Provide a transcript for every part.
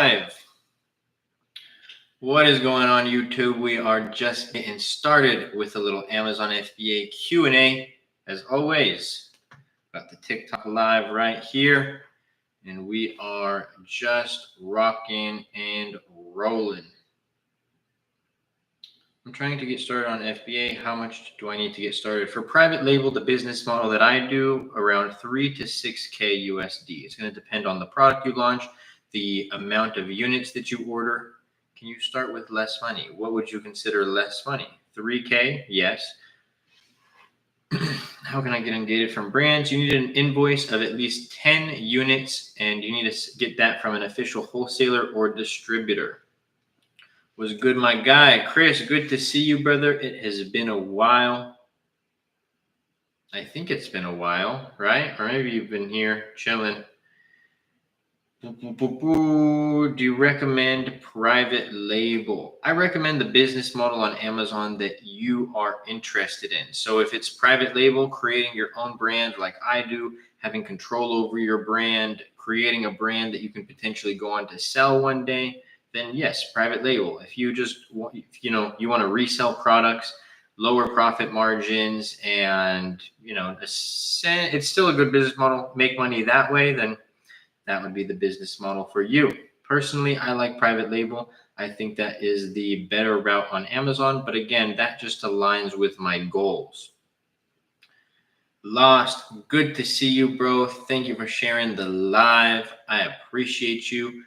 live. What is going on, YouTube? We are just getting started with a little Amazon FBA Q&A. As always, got the TikTok live right here, and we are just rocking and rolling. I'm trying to get started on FBA. How much do I need to get started? For private label, the business model that I do, around 3 to 6K USD. It's going to depend on the product you launch, the amount of units that you order. Can you start with less money? What would you consider less money? 3K? Yes. How can I get ungated from brands? You need an invoice of at least 10 units, and you need to get that from an official wholesaler or distributor. Was good, my guy. Chris, good to see you, brother. It has been a while. I think it's been a while, right? Or maybe you've been here chilling. Do you recommend private label? I recommend the business model on Amazon that you are interested in. So if it's private label, creating your own brand like I do, having control over your brand, creating a brand that you can potentially go on to sell one day, then yes, private label. If you just want, you want to resell products, lower profit margins, and it's still a good business model, make money that way, then that would be the business model for you. Personally, I like private label. I think that is the better route on Amazon, but again, that just aligns with my goals. Lost, good to see you, bro. Thank you for sharing the live. I appreciate you.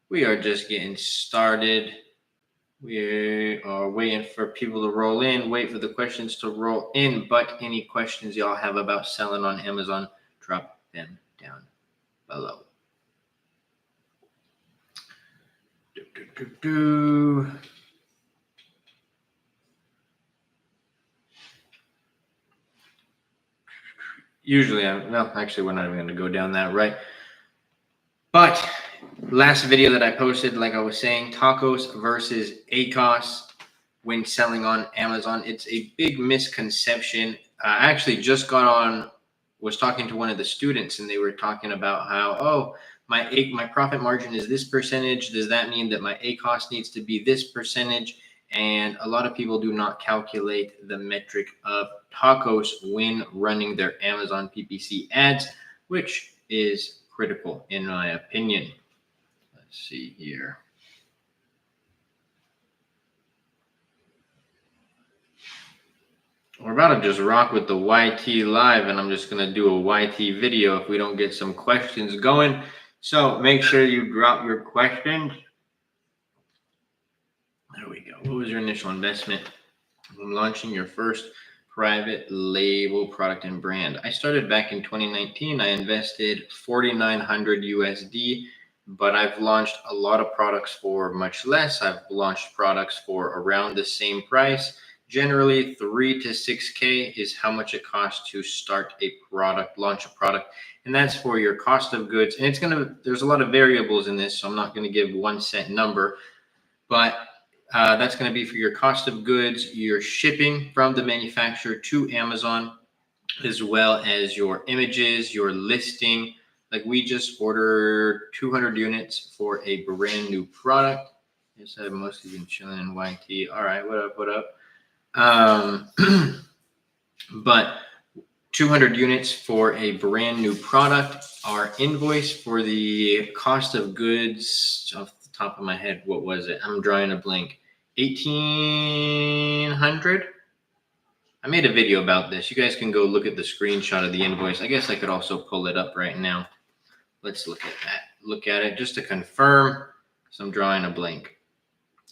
We are just getting started. We are waiting for people to roll in, wait for the questions to roll in, but any questions y'all have about selling on Amazon, drop them down below. Usually, actually, we're not even going to go down that, right? But last video that I posted, like I was saying, tacos versus ACOS when selling on Amazon. It's a big misconception. I actually just was talking to one of the students, and they were talking about how, my profit margin is this percentage. Does that mean that my ACOS needs to be this percentage? And a lot of people do not calculate the metric of tacos when running their Amazon PPC ads, which is critical in my opinion. Let's see here. We're about to just rock with the YT live, and I'm just going to do a YT video if we don't get some questions going. So make sure you drop your questions. There we go. What was your initial investment when launching your first private label product and brand? I started back in 2019. I invested 4,900 USD, but I've launched a lot of products for much less. I've launched products for around the same price. Generally, 3 to 6K is how much it costs to start a product, launch a product. And that's for your cost of goods. And there's a lot of variables in this, so I'm not going to give one set number, but that's going to be for your cost of goods, your shipping from the manufacturer to Amazon, as well as your images, your listing. Like we just ordered 200 units for a brand new product. Yes, I've mostly been chilling in YT. All right, what up, what up? But 200 units for a brand new product. Our invoice for the cost of goods, off the top of my head, what was it? I'm drawing a blank. 1,800. I made a video about this. You guys can go look at the screenshot of the invoice. I guess I could also pull it up right now. Let's look at that. Look at it just to confirm. So I'm drawing a blank.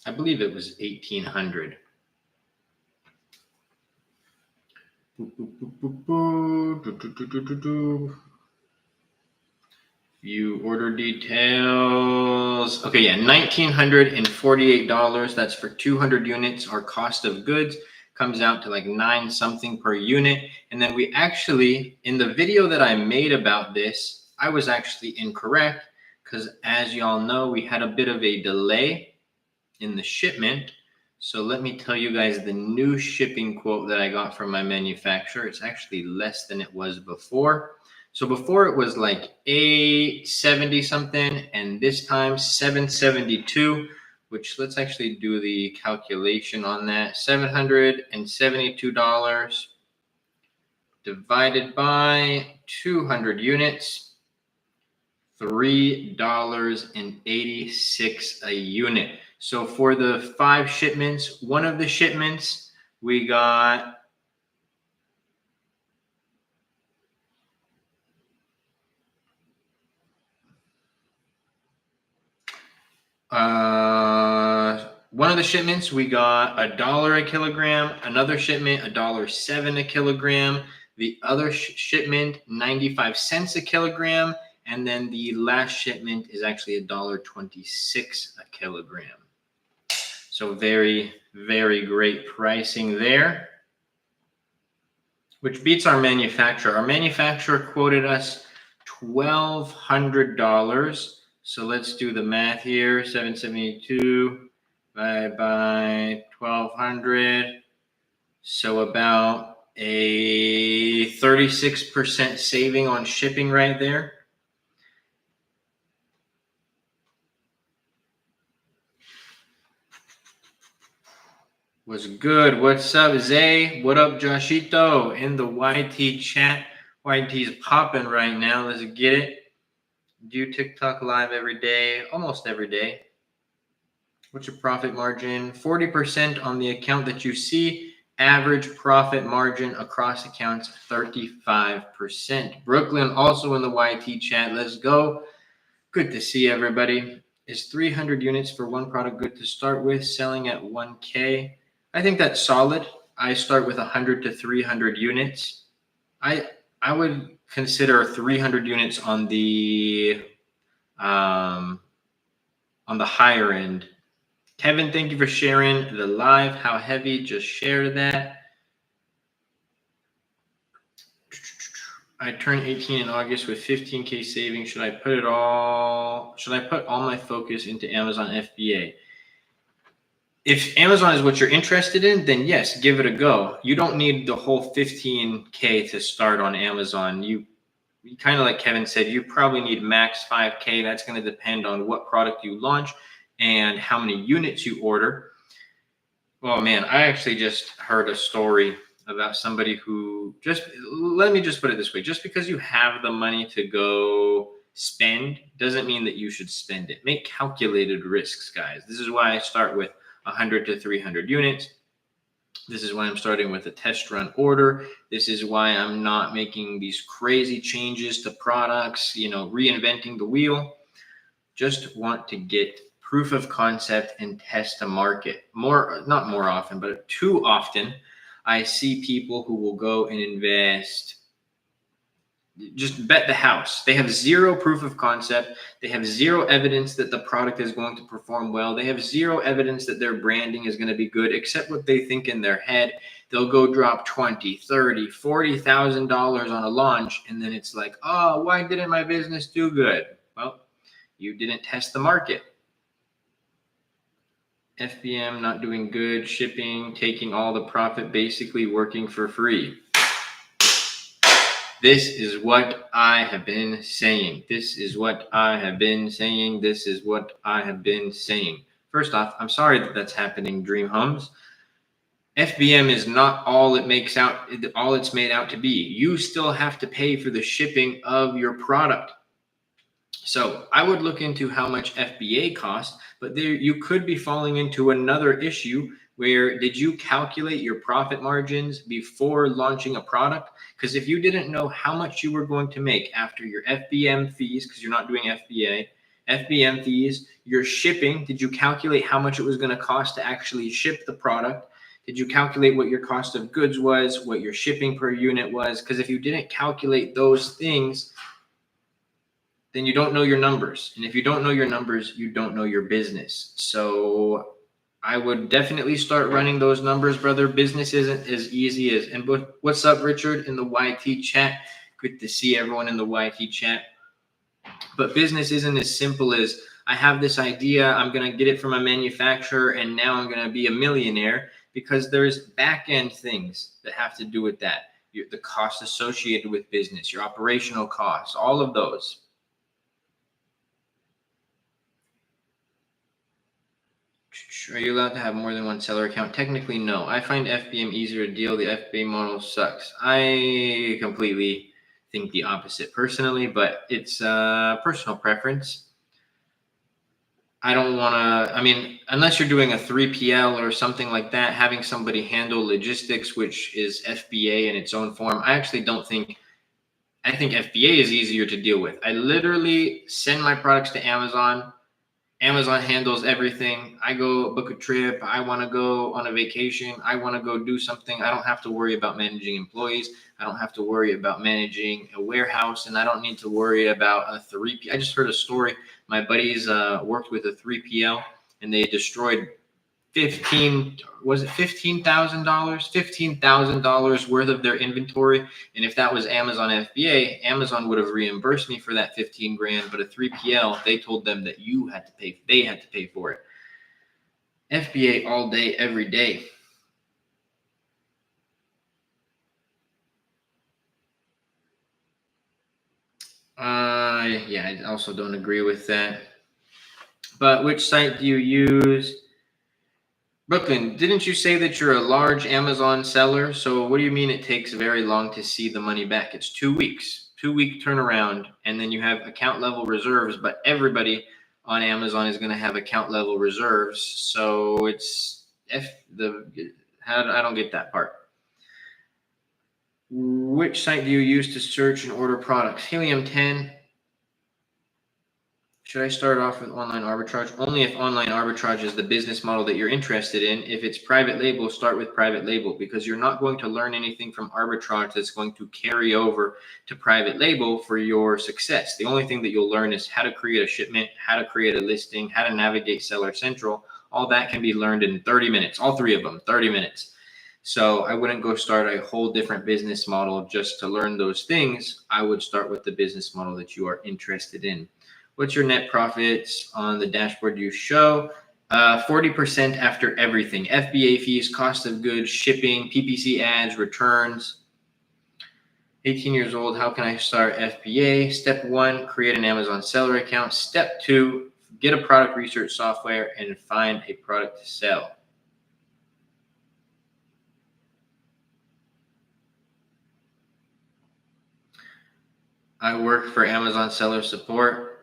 I believe it was 1,800. View order details. Okay, yeah, $1,948. That's for 200 units. Our cost of goods comes out to like 9 something per unit. And then we actually, in the video that I made about this, I was actually incorrect because, as y'all know, we had a bit of a delay in the shipment. So let me tell you guys the new shipping quote that I got from my manufacturer. It's actually less than it was before. So before it was like 870 something, and this time 772, which let's actually do the calculation on that. $772 divided by 200 units, $3.86 a unit. So for the 5 shipments, one of the shipments we got one of the shipments we got $1 a kilogram, another shipment $1.07 a kilogram, the other shipment 95 cents a kilogram, and then the last shipment is actually $1.26 a kilogram. So very, very great pricing there, which beats our manufacturer. Our manufacturer quoted us $1,200. So let's do the math here. 772 divided by 1,200. So about a 36% saving on shipping right there. What's good? What's up, Zay? What up, Joshito? In the YT chat. YT's popping right now. Let's get it. Do TikTok live every day, almost every day. What's your profit margin? 40% on the account that you see. Average profit margin across accounts, 35%. Brooklyn also in the YT chat. Let's go. Good to see everybody. Is 300 units for one product good to start with, selling at 1K? I think that's solid. I start with 100 to 300 units. I would consider 300 units on the higher end. Kevin, thank you for sharing the live. How heavy? Just share that. I turned 18 in August with 15K savings. Should I put all my focus into Amazon FBA? If Amazon is what you're interested in, then yes, give it a go. You don't need the whole 15K to start on Amazon. You kind of like Kevin said, you probably need max 5K. That's going to depend on what product you launch and how many units you order. Oh man, I actually just heard a story about somebody who let me just put it this way. Just because you have the money to go spend doesn't mean that you should spend it. Make calculated risks, guys. This is why I start with 100 to 300 units. This is why I'm starting with a test run order. This is why I'm not making these crazy changes to products, reinventing the wheel. Just want to get proof of concept and test a market. Not more often, but too often, I see people who will go and invest, just bet the house. They have zero proof of concept. They have zero evidence that the product is going to perform well. They have zero evidence that their branding is going to be good, except what they think in their head. They'll go drop $20,000, $30,000, $40,000 on a launch, and then it's like, oh, why didn't my business do good? Well, you didn't test the market. FBM not doing good, shipping, taking all the profit, basically working for free. This is what I have been saying. This is what I have been saying. This is what I have been saying. First off, I'm sorry that that's happening, Dream Homes. FBM is not all it's made out to be. You still have to pay for the shipping of your product. So I would look into how much FBA costs, but there you could be falling into another issue where did you calculate your profit margins before launching a product? Because if you didn't know how much you were going to make after your FBM fees, because you're not doing FBA, FBM fees, your shipping, did you calculate how much it was going to cost to actually ship the product? Did you calculate what your cost of goods was, what your shipping per unit was? Because if you didn't calculate those things, then you don't know your numbers. And if you don't know your numbers, you don't know your business. So I would definitely start running those numbers, brother. Business isn't as easy as, and what's up, Richard, in the YT chat? Good to see everyone in the YT chat. But business isn't as simple as I have this idea, I'm going to get it from a manufacturer, and now I'm going to be a millionaire, because there's back end things that have to do with that. the costs associated with business, your operational costs, all of those. Are you allowed to have more than one seller account? Technically, no. I find FBM easier to deal. The FBA model sucks. I completely think the opposite personally, but it's personal preference. I don't want to, unless you're doing a 3PL or something like that, having somebody handle logistics, which is FBA in its own form, I think FBA is easier to deal with. I literally send my products to Amazon. Amazon handles everything. I go book a trip. I want to go on a vacation. I want to go do something. I don't have to worry about managing employees. I don't have to worry about managing a warehouse, and I don't need to worry about a 3PL. I just heard a story. My buddies worked with a 3PL, and they destroyed $15,000 worth of their inventory. And if that was Amazon FBA, Amazon would have reimbursed me for that 15 grand. But a 3PL, they told them that they had to pay for it. FBA all day, every day. I also don't agree with that. But which site do you use? Brooklyn, didn't you say that you're a large Amazon seller? So what do you mean it takes very long to see the money back? It's 2 weeks, 2-week turnaround, and then you have account level reserves, but everybody on Amazon is going to have account level reserves. So I don't get that part. Which site do you use to search and order products? Helium 10. Should I start off with online arbitrage? Only if online arbitrage is the business model that you're interested in. If it's private label, start with private label, because you're not going to learn anything from arbitrage that's going to carry over to private label for your success. The only thing that you'll learn is how to create a shipment, how to create a listing, how to navigate Seller Central. All that can be learned in 30 minutes, all three of them, 30 minutes. So I wouldn't go start a whole different business model just to learn those things. I would start with the business model that you are interested in. What's your net profits on the dashboard you show? 40% after everything. FBA fees, cost of goods, shipping, PPC ads, returns. 18 years old, how can I start FBA? Step 1, create an Amazon seller account. Step 2, get a product research software and find a product to sell. I work for Amazon seller support.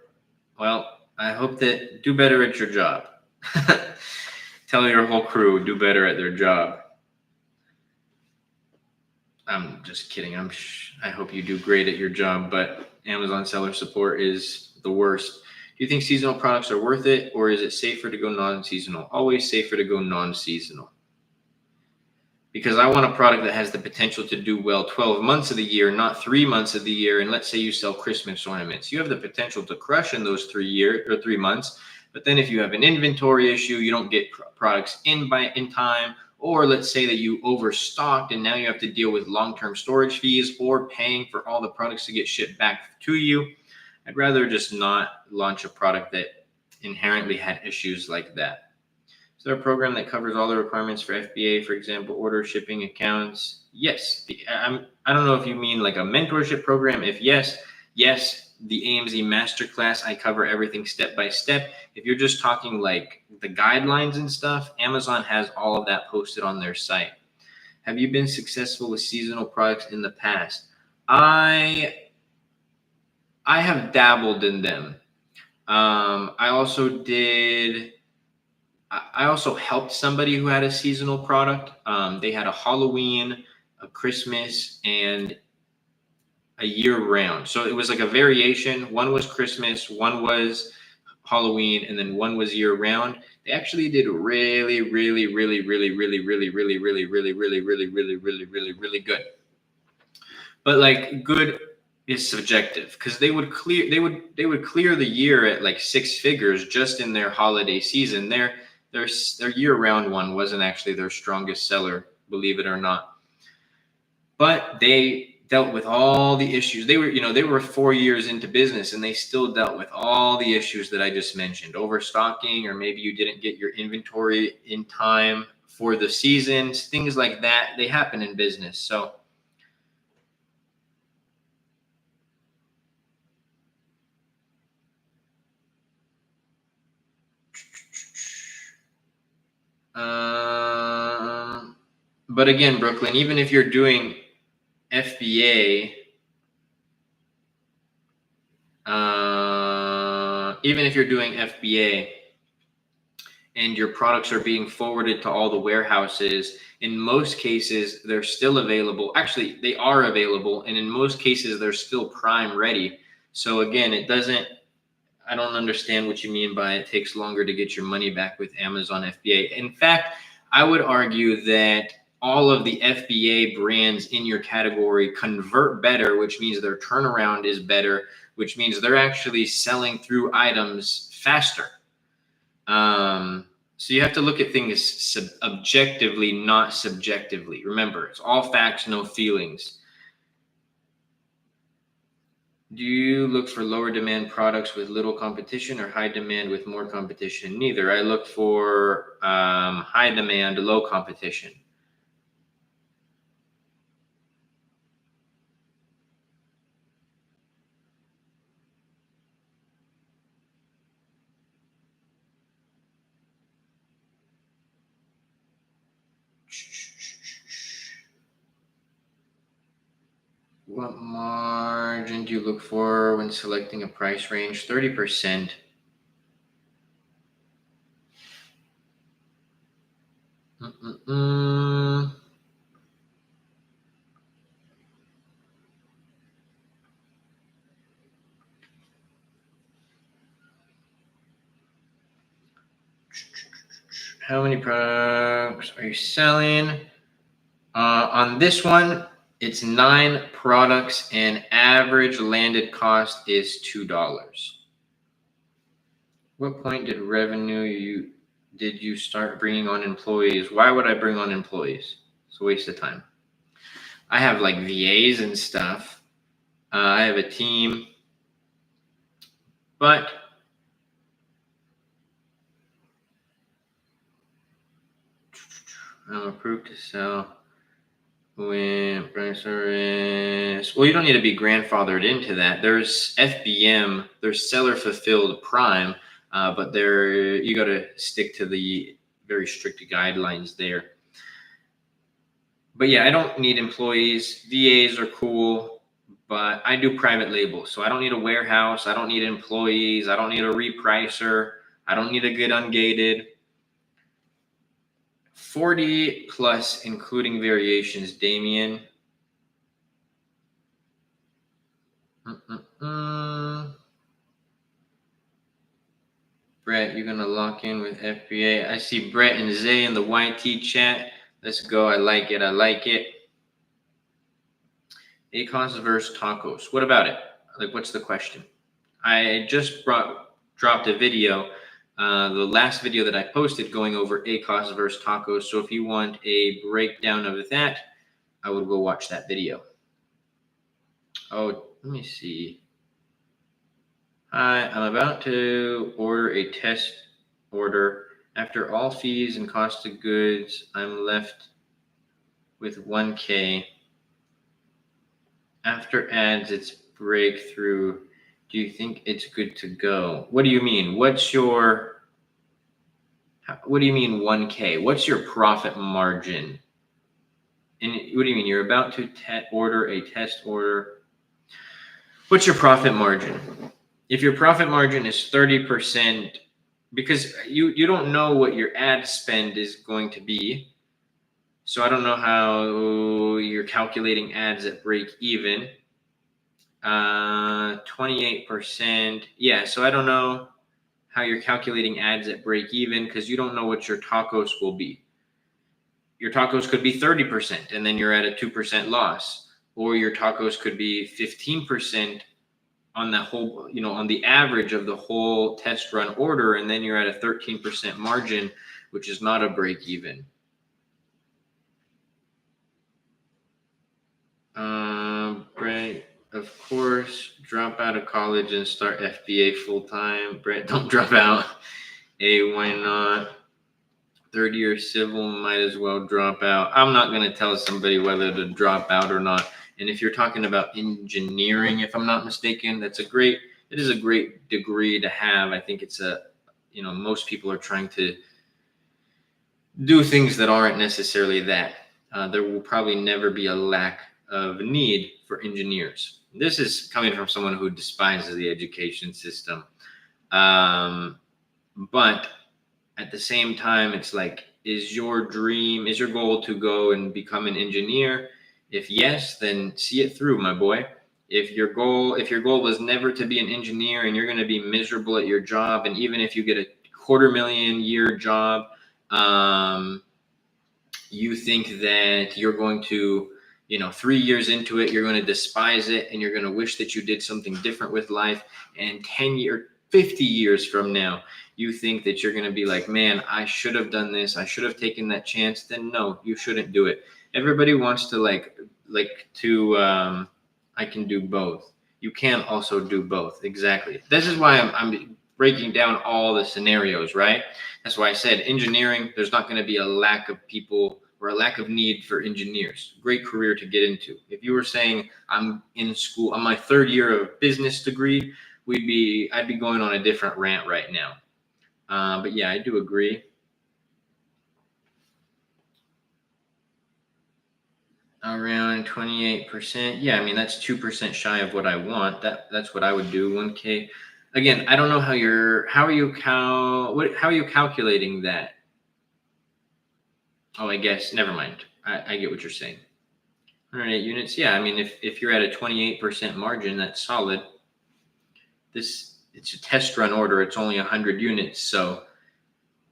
Well, I hope that do better at your job. Tell your whole crew, do better at their job. I'm just kidding. I hope you do great at your job, but Amazon seller support is the worst. Do you think seasonal products are worth it, or is it safer to go non-seasonal? Always safer to go non-seasonal. Because I want a product that has the potential to do well 12 months of the year, not 3 months of the year. And let's say you sell Christmas ornaments. You have the potential to crush in those 3 months. But then if you have an inventory issue, you don't get products in time, or let's say that you overstocked and now you have to deal with long-term storage fees or paying for all the products to get shipped back to you. I'd rather just not launch a product that inherently had issues like that. Is there a program that covers all the requirements for FBA, for example, order, shipping, accounts? Yes. I don't know if you mean like a mentorship program. If yes, the AMZ Masterclass, I cover everything step by step. If you're just talking like the guidelines and stuff, Amazon has all of that posted on their site. Have you been successful with seasonal products in the past? I have dabbled in them. I also helped somebody who had a seasonal product. They had a Halloween, a Christmas, and a year-round. So it was like a variation. One was Christmas, one was Halloween, and then one was year-round. They actually did really, really, really, really, really, really, really, really, really, really, really, really, really, really, really good. But like good is subjective, because they would clear the year at like 6 figures just in their holiday season. Their year-round one wasn't actually their strongest seller, believe it or not. But they dealt with all the issues. They were 4 years into business and they still dealt with all the issues that I just mentioned. Overstocking, or maybe you didn't get your inventory in time for the seasons, things like that. They happen in business. So But again, Brooklyn, even if you're doing FBA, and your products are being forwarded to all the warehouses, in most cases, they're still available. Actually, they are available. And in most cases, they're still prime ready. So again, I don't understand what you mean by it takes longer to get your money back with Amazon FBA. In fact, I would argue that all of the FBA brands in your category convert better, which means their turnaround is better, which means they're actually selling through items faster. So you have to look at things objectively, not subjectively. Remember, it's all facts, no feelings. Do you look for lower demand products with little competition or high demand with more competition? Neither. I look for high demand, low competition. What margin do you look for when selecting a price range? 30%. How many products are you selling? On this one, it's 9 products and average landed cost is $2. What point did you start bringing on employees? Why would I bring on employees? It's a waste of time. I have like VAs and stuff. I have a team, but I'm approved to sell when price service. Well, you don't need to be grandfathered into that. There's FBM, there's seller fulfilled prime, but you got to stick to the very strict guidelines there. But yeah, I don't need employees. VAs are cool, but I do private label. So I don't need a warehouse. I don't need employees. I don't need a repricer. I don't need a good ungated. 40 plus, including variations, Damien. Brett, you're going to lock in with FBA. I see Brett and Zay in the YT chat. Let's go. I like it. ACOS versus tacos. What about it? Like, what's the question? I just dropped a video, the last video that I posted going over ACOS versus tacos. So if you want a breakdown of that, I would go watch that video. Oh, let me see. Hi, I'm about to order a test order. After all fees and cost of goods, I'm left with 1K. After ads, it's breakthrough. Do you think it's good to go? What do you mean? What do you mean 1K? What's your profit margin? And what do you mean? You're about to order a test order. What's your profit margin? If your profit margin is 30%, because you don't know what your ad spend is going to be. So I don't know how you're calculating ads at break even. 28%. Yeah, so I don't know how you're calculating ads at break even because you don't know what your tacos will be. Your tacos could be 30% and then you're at a 2% loss. Or your tacos could be 15% on the whole, on the average of the whole test run order, and then you're at a 13% margin, which is not a break even. Brett, of course, drop out of college and start FBA full time. Brett, don't drop out. Hey, why not? Third year civil, might as well drop out. I'm not going to tell somebody whether to drop out or not. And if you're talking about engineering, if I'm not mistaken, it is a great degree to have. I think it's most people are trying to do things that aren't necessarily that. there will probably never be a lack of need for engineers. This is coming from someone who despises the education system. But at the same time, it's like, is your goal to go and become an engineer? If yes, then see it through, my boy. If your goal was never to be an engineer and you're going to be miserable at your job, and even if you get a $250,000 job, you think that you're going to, 3 years into it, you're going to despise it and you're going to wish that you did something different with life. And 50 years from now, you think that you're going to be like, man, I should have done this. I should have taken that chance. Then no, you shouldn't do it. Everybody wants to I can do both. You can also do both. Exactly. This is why I'm breaking down all the scenarios, right? That's why I said engineering, there's not going to be a lack of people or a lack of need for engineers. Great career to get into. If you were saying I'm in school, I'm my third year of business degree, I'd be going on a different rant right now. But yeah, I do agree. Around 28%. Yeah, I mean, that's 2% shy of what I want. That's what I would do. 1K. Again, I don't know how are you calculating that? Oh, I guess, never mind. I get what you're saying. 108 units. Yeah, I mean, if you're at a 28% margin, that's solid. It's a test run order. It's only 100 units. So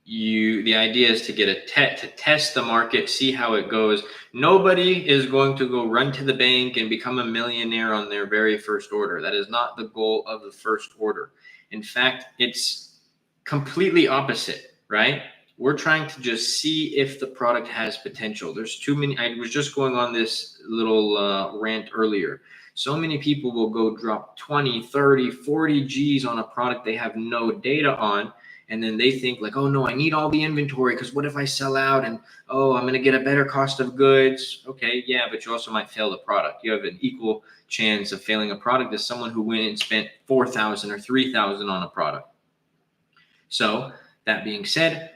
the idea is to get to test the market, see how it goes. Nobody is going to go run to the bank and become a millionaire on their very first order. That is not the goal of the first order. In fact, it's completely opposite, right? We're trying to just see if the product has potential. There's too many. I was just going on this little rant earlier. So many people will go drop 20, 30, 40 G's on a product they have no data on. And then they think like, oh no, I need all the inventory because what if I sell out and I'm going to get a better cost of goods? Okay, yeah, but you also might fail the product. You have an equal chance of failing a product as someone who went and spent $4,000 or $3,000 on a product. So that being said,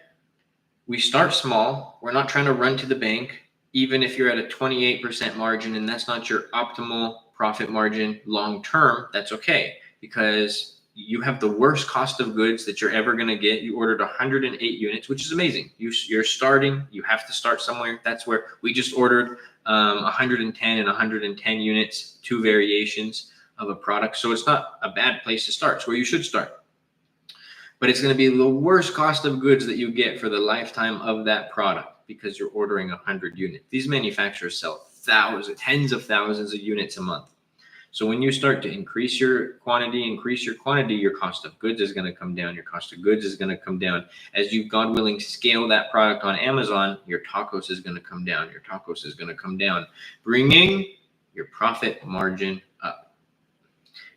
we start small. We're not trying to run to the bank. Even if you're at a 28% margin and that's not your optimal profit margin long term, that's okay, because you have the worst cost of goods that you're ever going to get. You ordered 108 units, which is amazing. You're starting. You have to start somewhere. That's where we just ordered 110 and 110 units, 2 variations of a product. So it's not a bad place to start. It's where you should start. But it's going to be the worst cost of goods that you get for the lifetime of that product because you're ordering 100 units. These manufacturers sell tens of thousands of units a month. So when you start to increase your quantity, your cost of goods is going to come down. Your cost of goods is going to come down. As you, God willing, scale that product on Amazon, your tacos is going to come down. Your tacos is going to come down, bringing your profit margin up.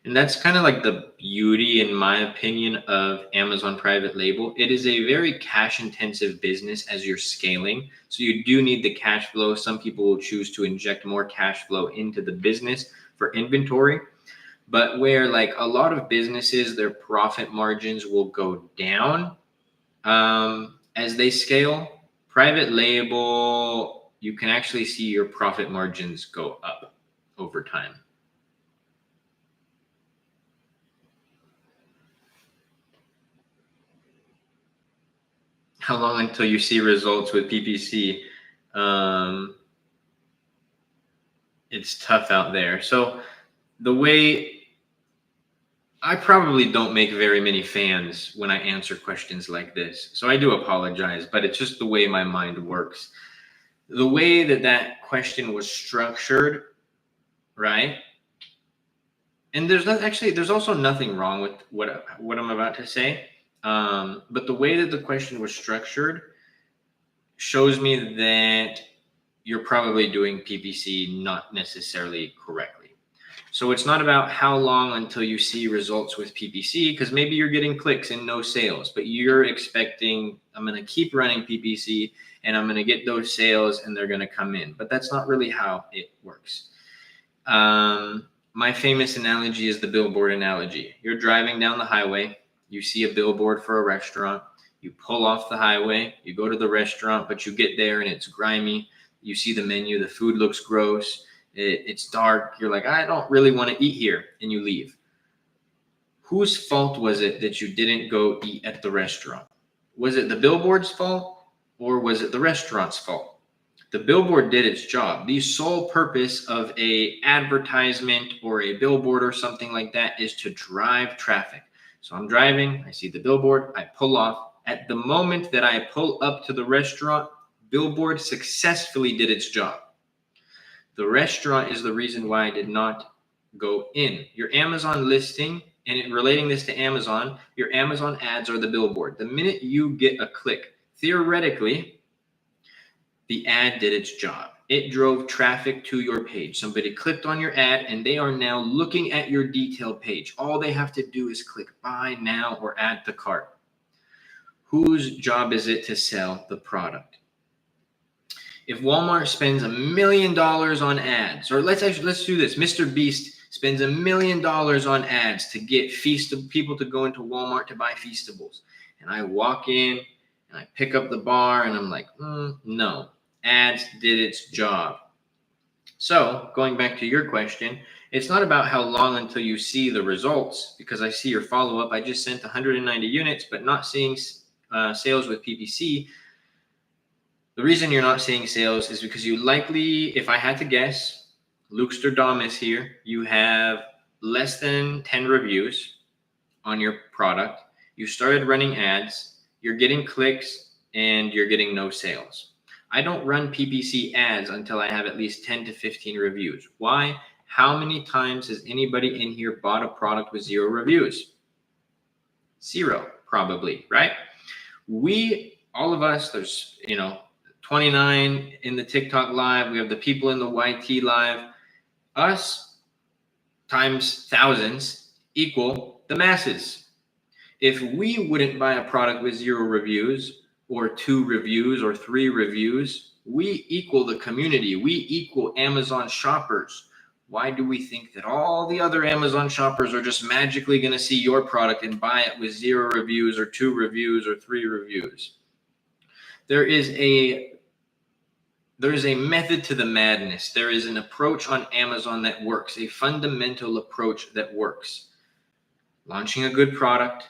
And that's kind of like the beauty, in my opinion, of Amazon private label. It is a very cash intensive business as you're scaling. So you do need the cash flow. Some people will choose to inject more cash flow into the business for inventory, but where like a lot of businesses, their profit margins will go down as they scale. Private label, you can actually see your profit margins go up over time. How long until you see results with PPC? It's tough out there. So the way I probably don't make very many fans when I answer questions like this. So I do apologize, but it's just the way my mind works. The way that question was structured, right? And there's also nothing wrong with what I'm about to say. But the way that the question was structured shows me that you're probably doing PPC not necessarily correctly. So it's not about how long until you see results with PPC, because maybe you're getting clicks and no sales, but you're expecting, I'm going to keep running PPC and I'm going to get those sales and they're going to come in. But that's not really how it works. My famous analogy is the billboard analogy. You're driving down the highway. You see a billboard for a restaurant. You pull off the highway. You go to the restaurant, but you get there and it's grimy. You see the menu, the food looks gross, it's dark. You're like, I don't really want to eat here, and you leave. Whose fault was it that you didn't go eat at the restaurant? Was it the billboard's fault, or was it the restaurant's fault? The billboard did its job. The sole purpose of a advertisement or a billboard or something like that is to drive traffic. So I'm driving, I see the billboard, I pull off. At the moment that I pull up to the restaurant, billboard successfully did its job. The restaurant is the reason why I did not go in. Your Amazon listing, and relating this to Amazon, your Amazon ads are the billboard. The minute you get a click, theoretically, the ad did its job. It drove traffic to your page. Somebody clicked on your ad and they are now looking at your detail page. All they have to do is click buy now or add to cart. Whose job is it to sell the product? If Walmart spends $1 million on ads, or let's do this. Mr. Beast spends $1 million on ads to get people to go into Walmart to buy Feastables. And I walk in and I pick up the bar and I'm like, no, ads did its job. So going back to your question, it's not about how long until you see the results, because I see your follow-up. I just sent 190 units, but not seeing sales with PPC. The reason you're not seeing sales is because you likely, if I had to guess, Lukesterdamus here, you have less than 10 reviews on your product. You started running ads, you're getting clicks, and you're getting no sales. I don't run PPC ads until I have at least 10 to 15 reviews. Why? How many times has anybody in here bought a product with 0 reviews? 0, probably, right? All of us, there's, 29 in the TikTok live. We have the people in the YT live. Us times thousands equal the masses. If we wouldn't buy a product with 0 reviews or 2 reviews or 3 reviews, we equal the community. We equal Amazon shoppers. Why do we think that all the other Amazon shoppers are just magically going to see your product and buy it with 0 reviews or 2 reviews or 3 reviews? There is a method to the madness. There is an approach on Amazon that works, a fundamental approach that works. Launching a good product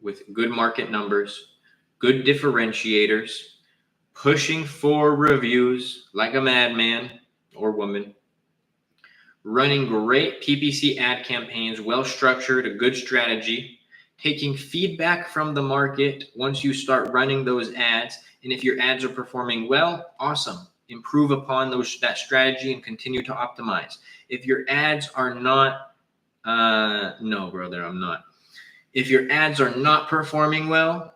with good market numbers, good differentiators, pushing for reviews like a madman or woman, running great PPC ad campaigns, well-structured, a good strategy, taking feedback from the market once you start running those ads. And if your ads are performing well, awesome. Improve upon that strategy and continue to optimize. If your ads are not, no, brother, I'm not. If your ads are not performing well,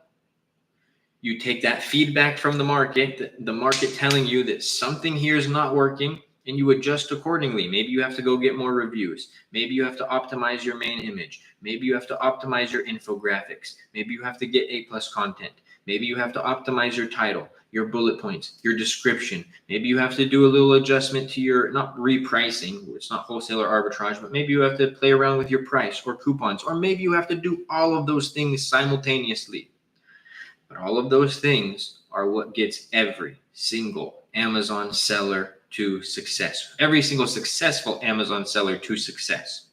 you take that feedback from the market telling you that something here is not working, and you adjust accordingly. Maybe you have to go get more reviews. Maybe you have to optimize your main image. Maybe you have to optimize your infographics. Maybe you have to get A+ content. Maybe you have to optimize your title, your bullet points, your description. Maybe you have to do a little adjustment to your, not repricing, it's not wholesaler arbitrage, but maybe you have to play around with your price or coupons, or maybe you have to do all of those things simultaneously. But all of those things are what gets every single Amazon seller to success. Every single successful Amazon seller to success.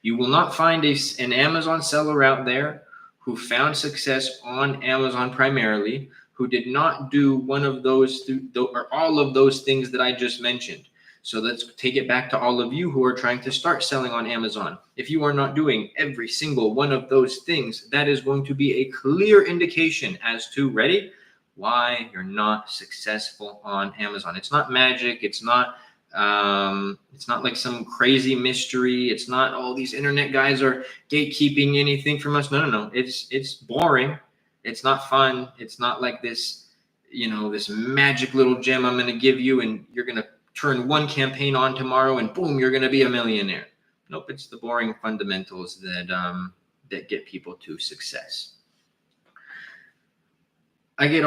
You will not find an Amazon seller out there who found success on Amazon primarily, who did not do one of those or all of those things that I just mentioned. So let's take it back to all of you who are trying to start selling on Amazon. If you are not doing every single one of those things, that is going to be a clear indication as to, ready, why you're not successful on Amazon. It's not magic. It's not like some crazy mystery. It's not, oh, these internet guys are gatekeeping anything from us. No. It's boring. It's not fun. It's not like this, this magic little gem I'm going to give you and you're going to turn one campaign on tomorrow and boom, you're going to be a millionaire. Nope. It's the boring fundamentals that get people to success. I get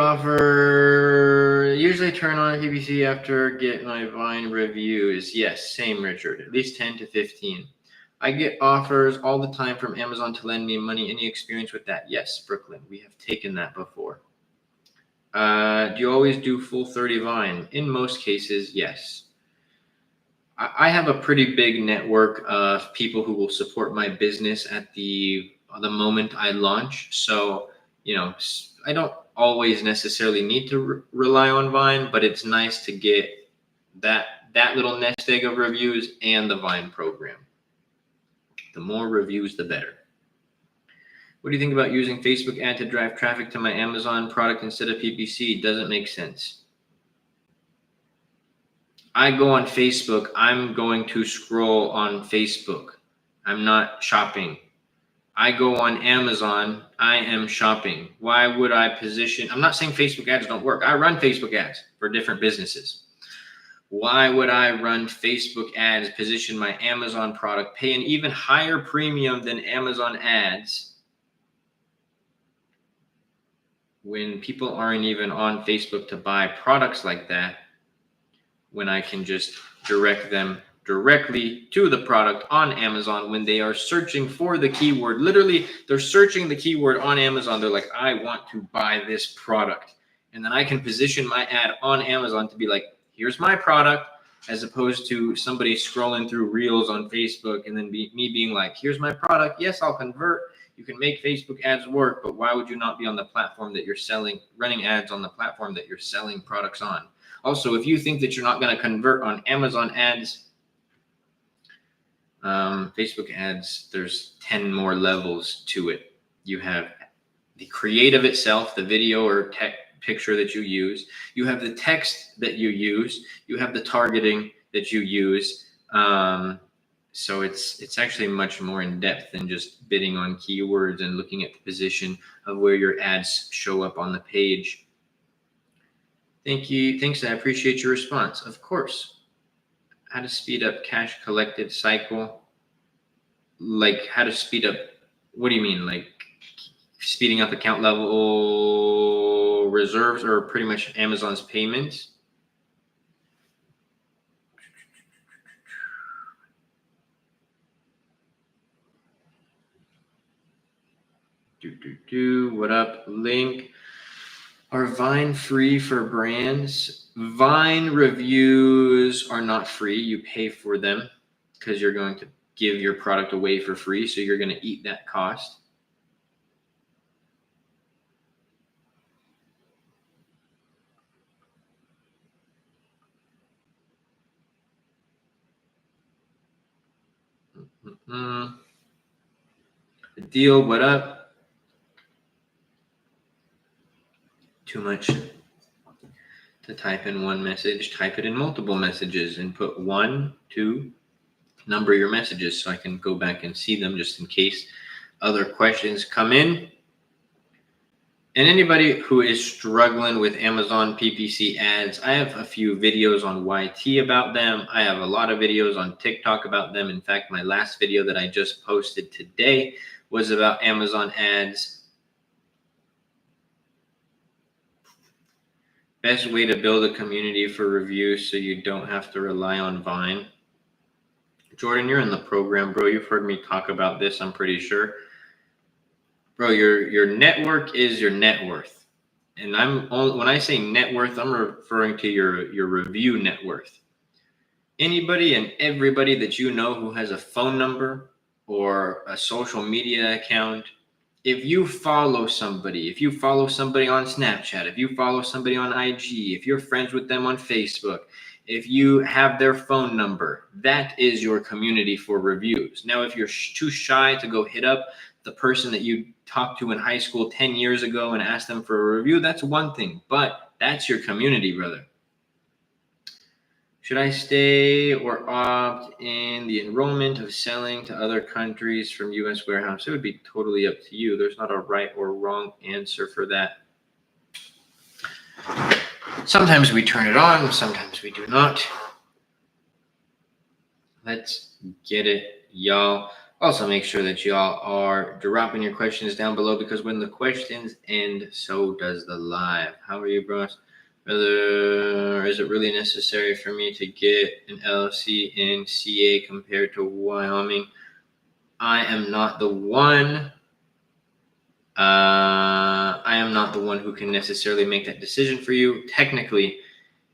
usually turn on PPC after get my Vine reviews. Yes, same, Richard, at least 10 to 15. I get offers all the time from Amazon to lend me money. Any experience with that? Yes, Brooklyn, we have taken that before. Do you always do full 30 Vine? In most cases, yes. I have a pretty big network of people who will support my business at the moment I launch. So, I don't always necessarily need to rely on Vine, but it's nice to get that little nest egg of reviews and the Vine program. The more reviews, the better. What do you think about using Facebook ad to drive traffic to my Amazon product instead of PPC? Doesn't make sense. I go on Facebook, I'm going to scroll on Facebook. I'm not shopping. I go on Amazon, I am shopping. Why would I position? I'm not saying Facebook ads don't work. I run Facebook ads for different businesses. Why would I run Facebook ads, position my Amazon product, pay an even higher premium than Amazon ads when people aren't even on Facebook to buy products like that, when I can just direct them directly to the product on Amazon when they are searching for the keyword? Literally, they're searching the keyword on Amazon. They're like, I want to buy this product. And then I can position my ad on Amazon to be like, here's my product, as opposed to somebody scrolling through reels on Facebook and then me being like, here's my product. Yes, I'll convert. You can make Facebook ads work, but why would you not be on the platform that you're selling, running ads on the platform that you're selling products on? Also, if you think that you're not going to convert on Amazon ads, Facebook ads, there's 10 more levels to it. You have the creative itself, the video or picture that you use. You have the text that you use. You have the targeting that you use. So it's actually much more in depth than just bidding on keywords and looking at the position of where your ads show up on the page. Thank you. Thanks. I appreciate your response. Of course. How to speed up cash collected cycle? Like how to speed up? What do you mean? Like speeding up account level reserves, or pretty much Amazon's payments? What up, Link? Are Vine free for brands? Vine reviews are not free. You pay for them because you're going to give your product away for free. So you're going to eat that cost. Deal, what up? Too much to type in one message. Type it in multiple messages and put 1, 2, number your messages so I can go back and see them just in case other questions come in. And anybody who is struggling with Amazon PPC ads, I have a few videos on YT about them. I have a lot of videos on TikTok about them. In fact, my last video that I just posted today was about Amazon ads. Best way to build a community for reviews so you don't have to rely on Vine. Jordan, you're in the program, bro. You've heard me talk about this, I'm pretty sure. Bro, your network is your net worth. And when I say net worth, I'm referring to your review net worth. Anybody and everybody that you know who has a phone number or a social media account, if you follow somebody on Snapchat, if you follow somebody on IG, if you're friends with them on Facebook, if you have their phone number, that is your community for reviews. Now, if you're too shy to go hit up the person that you talked to in high school 10 years ago and ask them for a review, that's one thing, but that's your community, brother. Should I stay or opt in the enrollment of selling to other countries from U.S. warehouse? It would be totally up to you. There's not a right or wrong answer for that. Sometimes we turn it on, sometimes we do not. Let's get it, y'all. Also, make sure that y'all are dropping your questions down below, because when the questions end, so does the live. How are you, bros? Is it really necessary for me to get an LLC in CA compared to Wyoming? I am not the one I am not the one who can necessarily make that decision for you. Technically,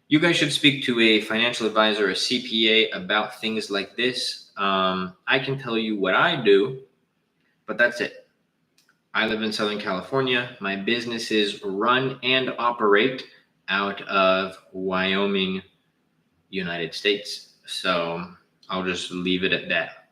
you guys should speak to a financial advisor, a CPA, about things like this. I can tell you what I do, but that's it. I live in Southern California. My businesses run and operate out of Wyoming, United States. So I'll just leave it at that.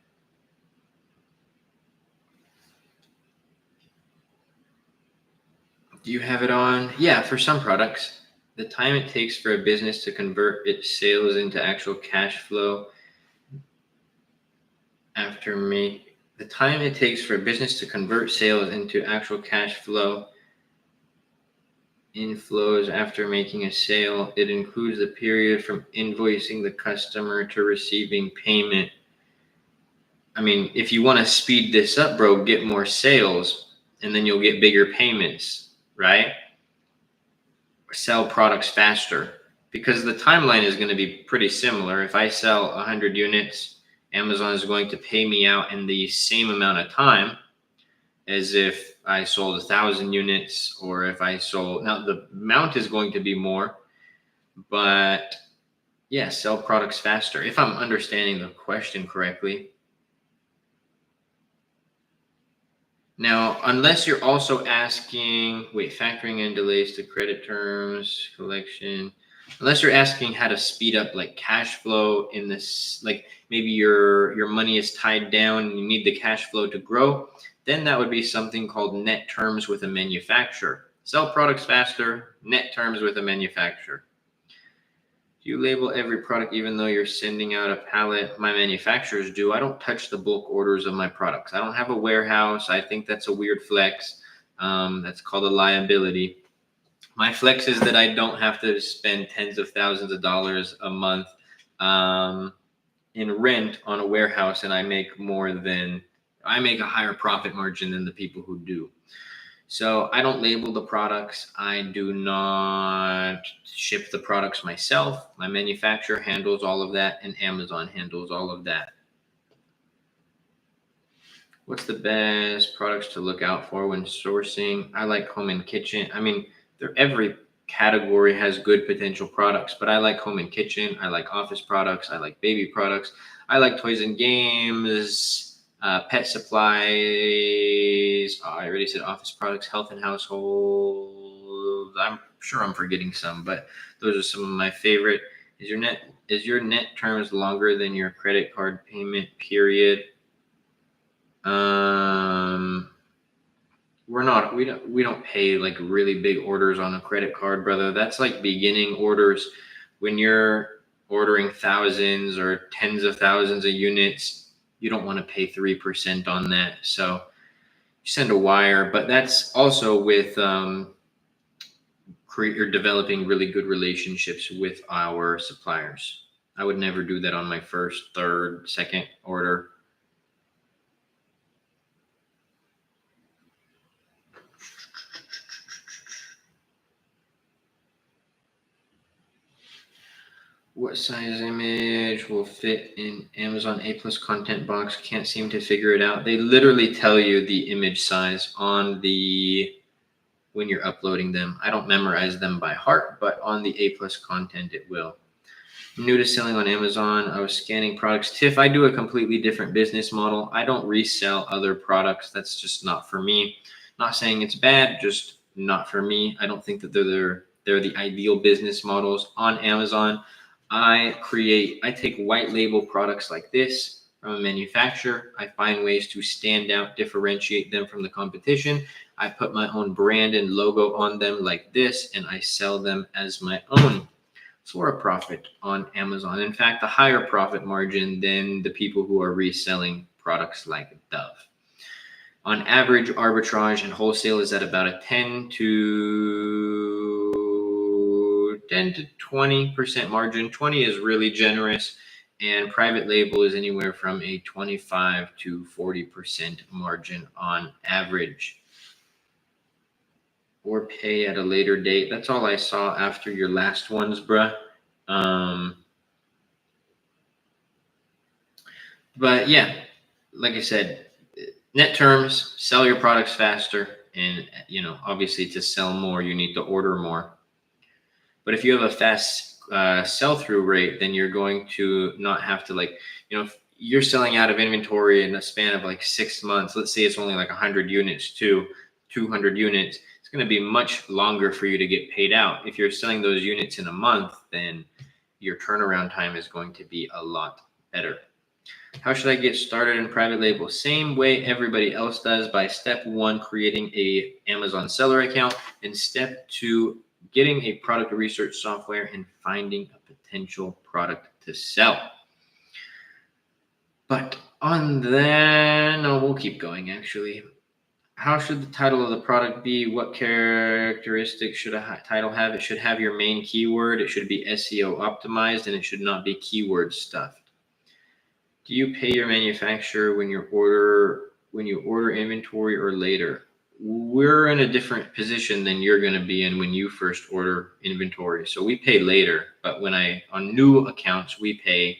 Do you have it on? Yeah, for some products. The time it takes for a business to convert its sales into actual cash flow the time it takes for a business to convert sales into actual cash flow inflows after making a sale. It includes the period from invoicing the customer to receiving payment. I mean, if you want to speed this up, bro, get more sales and then you'll get bigger payments, right? Sell products faster, because the timeline is going to be pretty similar. If I sell 100 units, Amazon is going to pay me out in the same amount of time as if I sold 1,000 units, or if I sold, now the amount is going to be more, but yeah, sell products faster, if I'm understanding the question correctly. Now, unless you're also asking, factoring in delays to credit terms, collection, unless you're asking how to speed up like cash flow in this, like maybe your money is tied down and you need the cash flow to grow, then that would be something called net terms with a manufacturer. Sell products faster, net terms with a manufacturer. You label every product even though you're sending out a pallet. My manufacturers do. I don't touch the bulk orders of my products. I don't have a warehouse. I think that's a weird flex. That's called a liability. My flex is that I don't have to spend tens of thousands of dollars a month in rent on a warehouse, and I make a higher profit margin than the people who do. So I don't label the products. I do not ship the products myself. My manufacturer handles all of that, and Amazon handles all of that. What's the best products to look out for when sourcing? I like home and kitchen. I mean, every category has good potential products, but I like home and kitchen. I like office products. I like baby products. I like toys and games. Pet supplies. I already said office products, health and household. I'm sure I'm forgetting some, but those are some of my favorite. Is your net terms longer than your credit card payment period? We don't pay like really big orders on a credit card, brother. That's like beginning orders. When you're ordering thousands or tens of thousands of units, you don't want to pay 3% on that. So you send a wire, but that's also with you're developing really good relationships with our suppliers. I would never do that on my first, third, second order. What size image will fit in Amazon A+ content box? Can't seem to figure it out. They literally tell you the image size when you're uploading them. I don't memorize them by heart, but on the A+ content, it will. New to selling on Amazon. I was scanning products. Tiff, I do a completely different business model. I don't resell other products. That's just not for me. Not saying it's bad, just not for me. I don't think that they're the ideal business models on Amazon. I take white label products like this from a manufacturer. I find ways to stand out, differentiate them from the competition. I put my own brand and logo on them like this, and I sell them as my own for a profit on Amazon. In fact, a higher profit margin than the people who are reselling products like Dove. On average, arbitrage and wholesale is at about a 10 to 20% margin. 20 is really generous, and private label is anywhere from a 25 to 40% margin on average. Or pay at a later date. That's all I saw after your last ones, bruh. But yeah, like I said, net terms, sell your products faster, And, obviously to sell more, you need to order more. But if you have a fast sell-through rate, then you're going to not have to if you're selling out of inventory in a span of like 6 months, let's say it's only like 100 units to 200 units, it's going to be much longer for you to get paid out. If you're selling those units in a month, then your turnaround time is going to be a lot better. How should I get started in private label? Same way everybody else does, by step 1, creating a Amazon seller account, and step 2, getting a product research software and finding a potential product to sell. But on that, no, we'll keep going actually. How should the title of the product be? What characteristics should a title have? It should have your main keyword. It should be SEO optimized, and it should not be keyword stuffed. Do you pay your manufacturer when you order inventory or later? We're in a different position than you're going to be in when you first order inventory. So we pay later, but on new accounts, we pay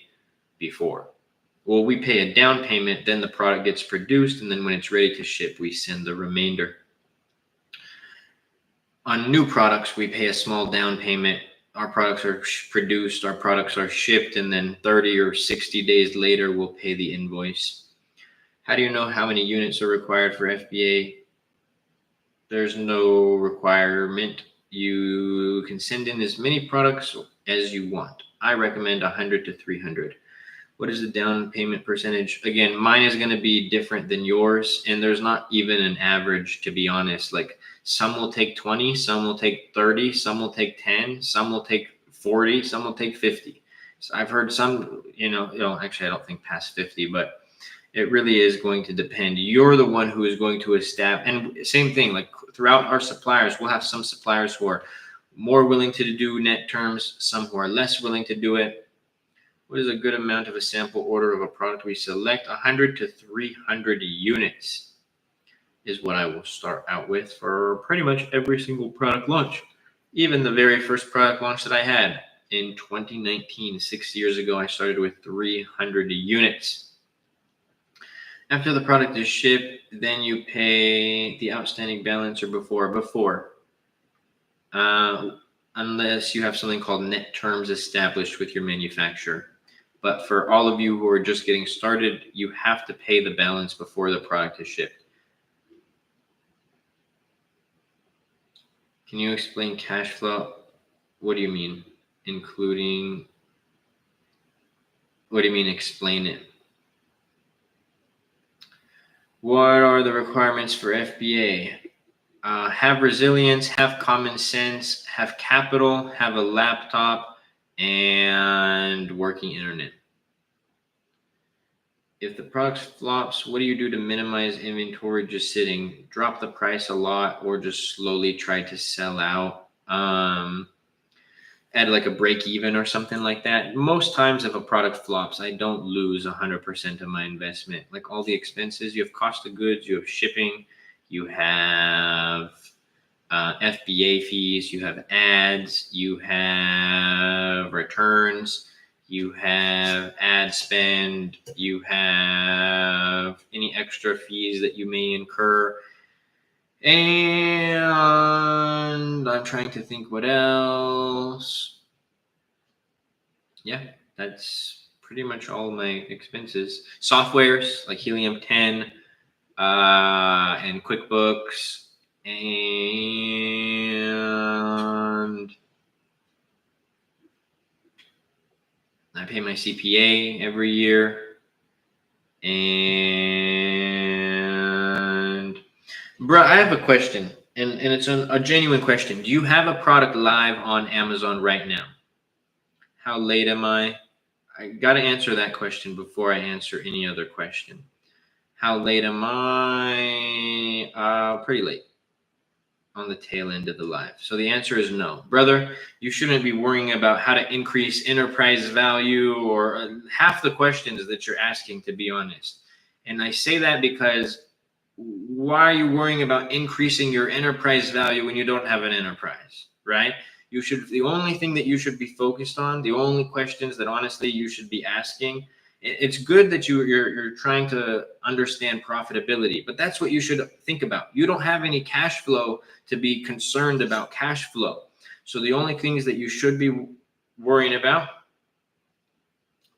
before. Well, we pay a down payment, then the product gets produced, and then when it's ready to ship, we send the remainder. On new products, we pay a small down payment. Our products are produced, our products are shipped, and then 30 or 60 days later, we'll pay the invoice. How do you know how many units are required for FBA? There's no requirement. You can send in as many products as you want. I recommend 100 to 300. What is the down payment percentage? Again, mine is going to be different than yours, and there's not even an average, to be honest. Like, some will take 20, some will take 30, some will take 10, some will take 40, some will take 50. So I've heard some, actually I don't think past 50, but it really is going to depend. You're the one who is going to establish, and same thing, like throughout our suppliers, we'll have some suppliers who are more willing to do net terms, some who are less willing to do it. What is a good amount of a sample order of a product we select? 100 to 300 units is what I will start out with for pretty much every single product launch. Even the very first product launch that I had in 2019, 6 years ago, I started with 300 units. After the product is shipped, then you pay the outstanding balance or before. Unless you have something called net terms established with your manufacturer. But for all of you who are just getting started, you have to pay the balance before the product is shipped. Can you explain cash flow? What do you mean? What do you mean explain it? What are the requirements for FBA? Have resilience, have common sense, have capital, have a laptop, and working internet. If the product flops, what do you do to minimize inventory just sitting? Drop the price a lot, or just slowly try to sell out. Add like a break even or something like that. Most times if a product flops, I don't lose 100% of my investment. Like, all the expenses, you have cost of goods, you have shipping, you have FBA fees, you have ads, you have returns, you have ad spend, you have any extra fees that you may incur. And I'm trying to think what else. Yeah, that's pretty much all my expenses. Softwares like Helium 10 and QuickBooks, and I pay my CPA every year. And bro, I have a question, and it's a genuine question. Do you have a product live on Amazon right now? How late am I? I got to answer that question before I answer any other question. How late am I? Pretty late, on the tail end of the live. So the answer is no. Brother, you shouldn't be worrying about how to increase enterprise value or half the questions that you're asking, to be honest. And I say that because why are you worrying about increasing your enterprise value when you don't have an enterprise, right? The only thing that you should be focused on, the only questions that honestly you should be asking It's good that you're trying to understand profitability, but that's what you should think about. You don't have any cash flow to be concerned about cash flow. So the only things that you should be worrying about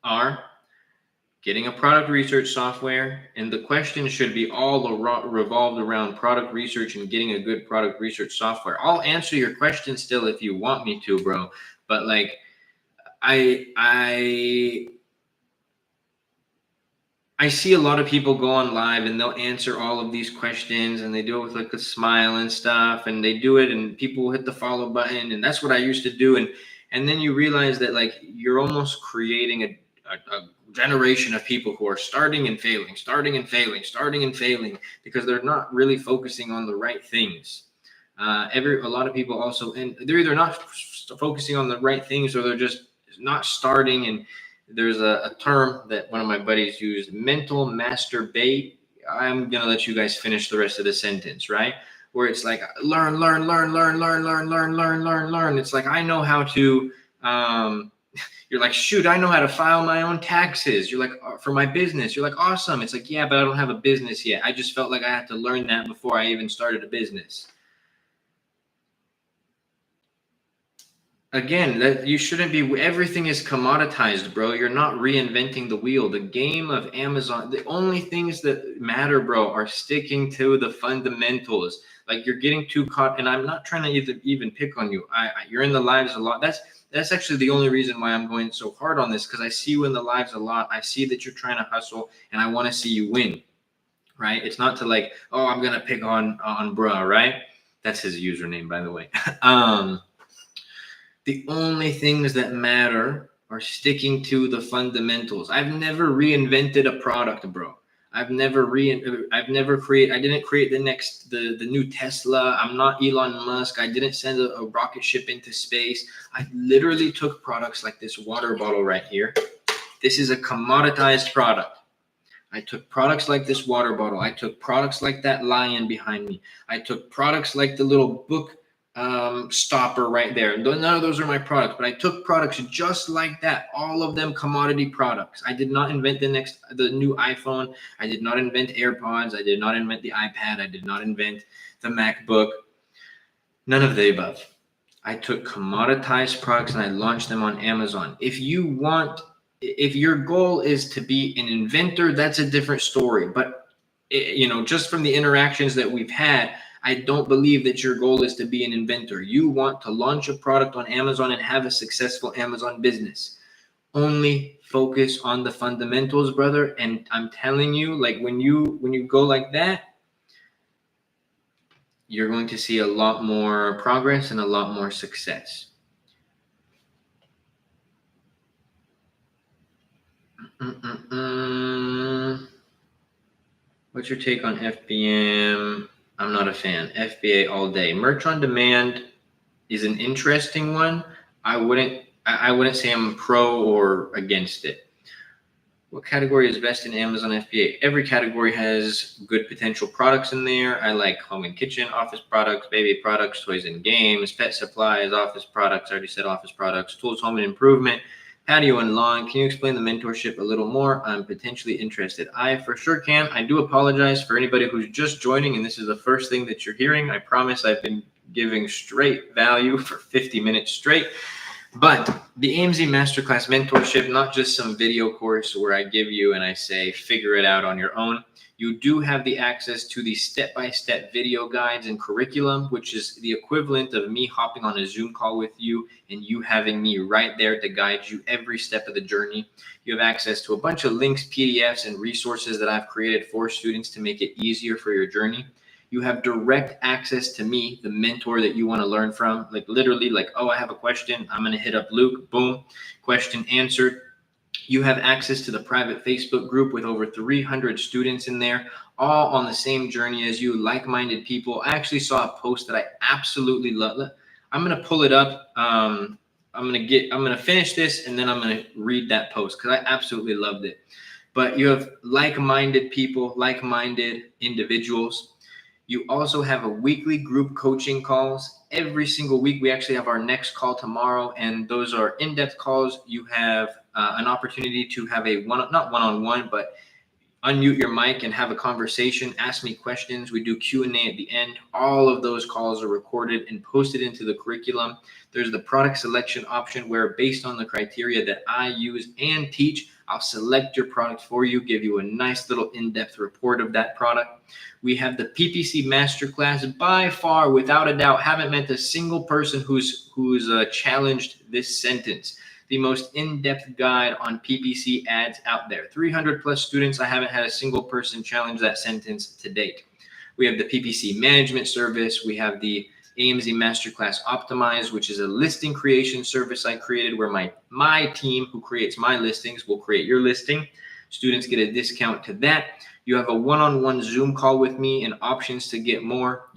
are getting a product research software, and the question should be all revolved around product research and getting a good product research software. I'll answer your question still if you want me to, bro. But like, I see a lot of people go on live and they'll answer all of these questions and they do it with like a smile and stuff, and they do it and people will hit the follow button, and that's what I used to do. And then you realize that like you're almost creating a generation of people who are starting and failing because they're not really focusing on the right things. A lot of people also, and they're either not focusing on the right things or they're just not starting. And there's a term that one of my buddies used, mental masturbate. I'm going to let you guys finish the rest of the sentence, right? Where it's like, learn. It's like, I know how to, you're like, shoot, I know how to file my own taxes. You're like, for my business. You're like, awesome. It's like, yeah, but I don't have a business yet. I just felt like I had to learn that before I even started a business. Again, that you shouldn't be, everything is commoditized, bro. You're not reinventing the wheel. The game of Amazon, the only things that matter, bro, are sticking to the fundamentals. Like, you're getting too caught, and I'm not trying to even pick on you. You're in the lives a lot. That's actually the only reason why I'm going so hard on this, because I see you in the lives a lot. I see that you're trying to hustle, and I want to see you win, right? It's not to like, oh, I'm going to pick on bruh, right? That's his username, by the way. The only things that matter are sticking to the fundamentals. I've never reinvented a product, bro. I didn't create the new Tesla. I'm not Elon Musk. I didn't send a rocket ship into space. I literally took products like this water bottle right here. This is a commoditized product. I took products like this water bottle. I took products like that lion behind me. I took products like the little book stopper right there. None of those are my products, but I took products just like that, all of them commodity products. I did not invent the new iPhone. I did not invent AirPods. I did not invent the iPad. I did not invent the MacBook. None of the above. I took commoditized products and I launched them on Amazon. If your goal is to be an inventor, that's a different story. But just from the interactions that we've had, I don't believe that your goal is to be an inventor. You want to launch a product on Amazon and have a successful Amazon business. Only focus on the fundamentals, brother. And I'm telling you, like, when you go like that, you're going to see a lot more progress and a lot more success. What's your take on FBM? I'm not a fan. FBA all day. Merch on demand is an interesting one. I wouldn't say I'm pro or against it. What category is best in Amazon FBA? Every category has good potential products in there. I like home and kitchen, office products, baby products, toys and games, pet supplies, office products. I already said office products, tools, home and improvement, patio and lawn. Can you explain the mentorship a little more? I'm potentially interested. I for sure can. I do apologize for anybody who's just joining and this is the first thing that you're hearing. I promise I've been giving straight value for 50 minutes straight. But the AMZ Masterclass mentorship, not just some video course where I give you and I say, figure it out on your own. You do have the access to the step-by-step video guides and curriculum, which is the equivalent of me hopping on a Zoom call with you and you having me right there to guide you every step of the journey. You have access to a bunch of links, PDFs, and resources that I've created for students to make it easier for your journey. You have direct access to me, the mentor that you want to learn from. Like literally, like, oh, I have a question. I'm going to hit up Luke. Boom. Question answered. You have access to the private Facebook group with over 300 students in there, all on the same journey as you, like-minded people. I actually saw a post that I absolutely love. I'm going to pull it up. I'm going to finish this and then I'm going to read that post because I absolutely loved it. But you have like-minded people, like-minded individuals. You also have a weekly group coaching calls every single week. We actually have our next call tomorrow, and those are in-depth calls. You have an opportunity to have not one-on-one, but unmute your mic and have a conversation, ask me questions. We do Q&A at the end. All of those calls are recorded and posted into the curriculum. There's the product selection option where, based on the criteria that I use and teach, I'll select your product for you, give you a nice little in-depth report of that product. We have the PPC Masterclass. By far, without a doubt, haven't met a single person who's challenged this sentence. The most in-depth guide on PPC ads out there. 300 plus students. I haven't had a single person challenge that sentence to date. We have the PPC management service. We have the AMZ Masterclass Optimize, which is a listing creation service I created where my team who creates my listings will create your listing. Students get a discount to that. You have a one-on-one Zoom call with me and options to get more.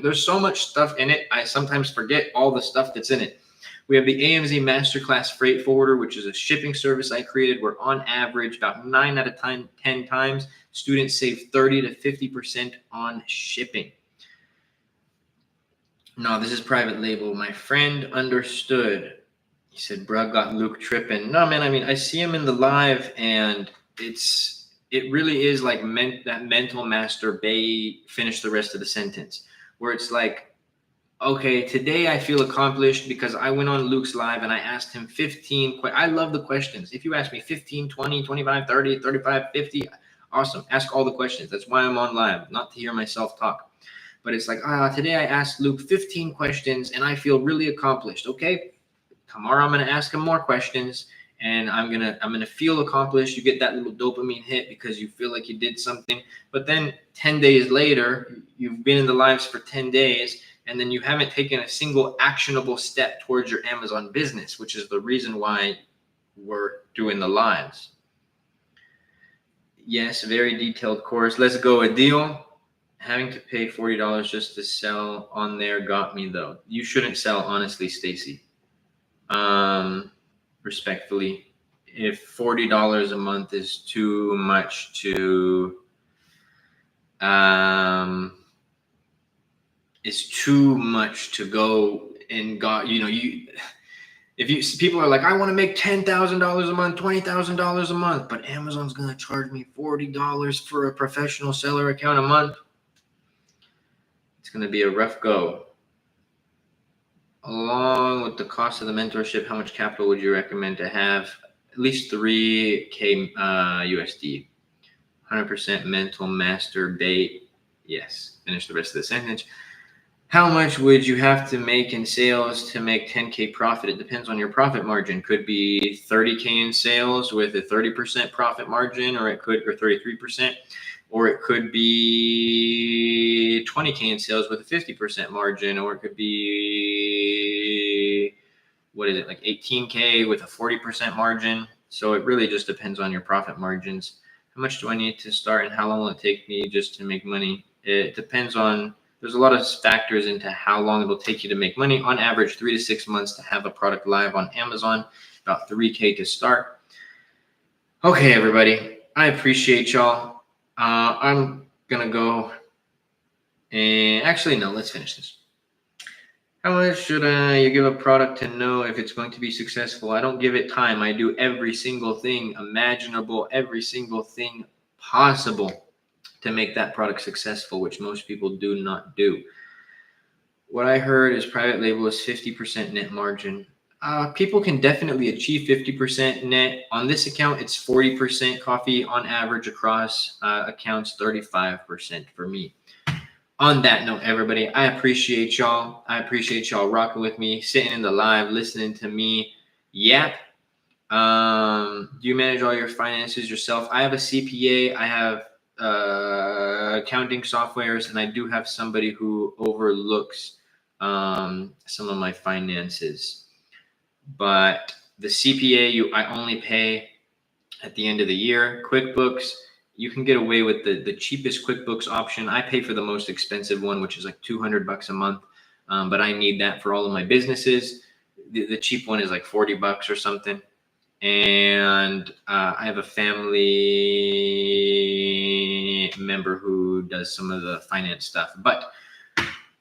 There's so much stuff in it. I sometimes forget all the stuff that's in it. We have the AMZ Masterclass Freight Forwarder, which is a shipping service I created where on average about 9 out of 10 times students save 30 to 50% on shipping. No, this is private label. My friend understood. He said, "Bruh, got Luke tripping." No, man, I mean, I see him in the live and it really is like that mental masturbate, finish the rest of the sentence, where it's like, okay, today I feel accomplished because I went on Luke's live and I asked him 15 I love the questions. If you ask me 15, 20, 25, 30, 35, 50, awesome. Ask all the questions. That's why I'm on live, not to hear myself talk. But it's like, today I asked Luke 15 questions and I feel really accomplished. Okay, tomorrow I'm going to ask him more questions and I'm going to feel accomplished. You get that little dopamine hit because you feel like you did something. But then 10 days later, you've been in the lives for 10 days and then you haven't taken a single actionable step towards your Amazon business, which is the reason why we're doing the lives. Yes, very detailed course. Let's go. A deal. Having to pay $40 just to sell on there got me though. You shouldn't sell, honestly, Stacy. Respectfully, if $40 a month is too much to go and people are like, I want to make $10,000 a month, $20,000 a month, but Amazon's going to charge me $40 for a professional seller account a month. It's going to be a rough go. Along with the cost of the mentorship, how much capital would you recommend to have? At least $3K USD. 100% mental masturbate. Yes. Finish the rest of the sentence. How much would you have to make in sales to make 10K profit? It depends on your profit margin. Could be 30K in sales with a 30% profit margin, or 33%, or it could be 20K in sales with a 50% margin, or it could be, like 18K with a 40% margin. So it really just depends on your profit margins. How much do I need to start and how long will it take me just to make money? It depends on, there's a lot of factors into how long it'll take you to make money. On average, 3 to 6 months to have a product live on Amazon, about 3K to start. Okay, everybody, I appreciate y'all. I'm going to go and actually, no, let's finish this. How much should you give a product to know if it's going to be successful? I don't give it time. I do every single thing imaginable, every single thing possible to make that product successful, which most people do not do. What I heard is private label is 50% net margin. People can definitely achieve 50% net. On this account, it's 40% coffee on average across accounts, 35% for me. On that note, everybody, I appreciate y'all. I appreciate y'all rocking with me, sitting in the live, listening to me yap. Do you manage all your finances yourself? I have a CPA. I have accounting softwares, and I do have somebody who overlooks some of my finances. But the CPA, I only pay at the end of the year. QuickBooks, you can get away with the cheapest QuickBooks option. I pay for the most expensive one, which is like $200 a month. But I need that for all of my businesses. The cheap one is like $40 or something. And I have a family member who does some of the finance stuff. But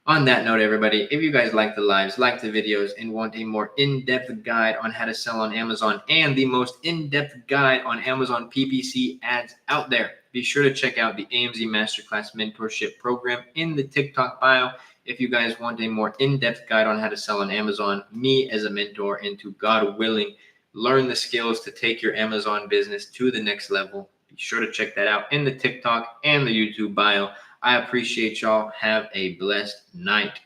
On that note, everybody, if you guys like the lives, like the videos, and want a more in-depth guide on how to sell on Amazon and the most in-depth guide on Amazon PPC ads out there, be sure to check out the AMZ Masterclass Mentorship program in the TikTok bio. If you guys want a more in-depth guide on how to sell on Amazon, me as a mentor, and to God willing, learn the skills to take your Amazon business to the next level, be sure to check that out in the TikTok and the YouTube bio. I appreciate y'all. Have a blessed night.